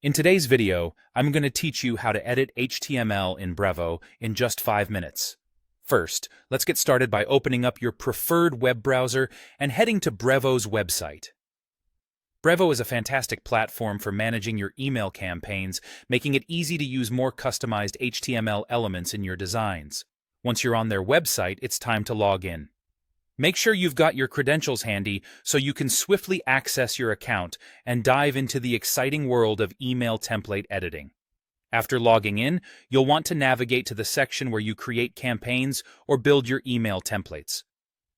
In today's video, I'm going to teach you how to edit HTML in Brevo in just 5 minutes. First, let's get started by opening up your preferred web browser and heading to Brevo's website. Brevo is a fantastic platform for managing your email campaigns, making it easy to use more customized HTML elements in your designs. Once you're on their website, it's time to log in. Make sure you've got your credentials handy so you can swiftly access your account and dive into the exciting world of email template editing. After logging in, you'll want to navigate to the section where you create campaigns or build your email templates.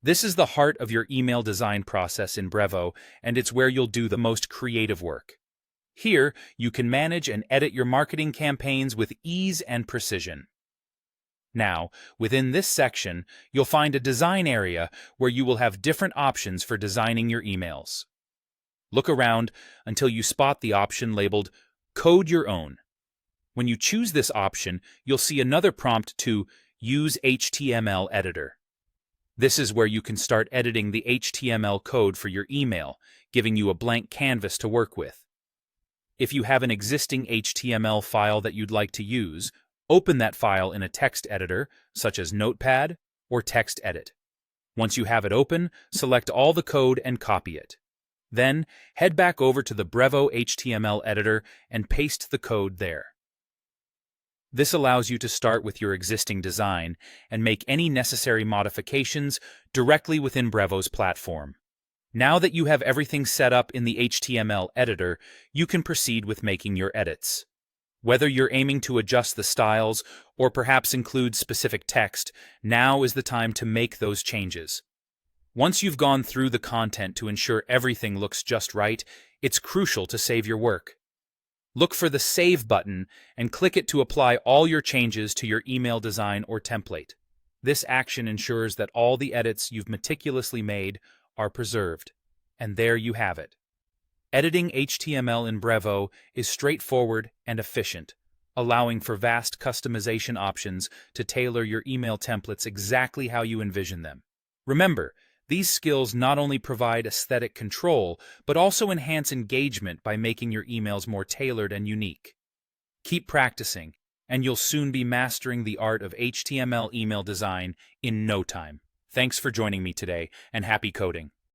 This is the heart of your email design process in Brevo, and it's where you'll do the most creative work. Here, you can manage and edit your marketing campaigns with ease and precision. Now, within this section, you'll find a design area where you will have different options for designing your emails. Look around until you spot the option labeled Code Your Own. When you choose this option, you'll see another prompt to Use HTML Editor. This is where you can start editing the HTML code for your email, giving you a blank canvas to work with. If you have an existing HTML file that you'd like to use, open that file in a text editor, such as Notepad or TextEdit. Once you have it open, select all the code and copy it. Then, head back over to the Brevo HTML editor and paste the code there. This allows you to start with your existing design and make any necessary modifications directly within Brevo's platform. Now that you have everything set up in the HTML editor, you can proceed with making your edits. Whether you're aiming to adjust the styles or perhaps include specific text, now is the time to make those changes. Once you've gone through the content to ensure everything looks just right, it's crucial to save your work. Look for the Save button and click it to apply all your changes to your email design or template. This action ensures that all the edits you've meticulously made are preserved. And there you have it. Editing HTML in Brevo is straightforward and efficient, allowing for vast customization options to tailor your email templates exactly how you envision them. Remember, these skills not only provide aesthetic control, but also enhance engagement by making your emails more tailored and unique. Keep practicing, and you'll soon be mastering the art of HTML email design in no time. Thanks for joining me today, and happy coding!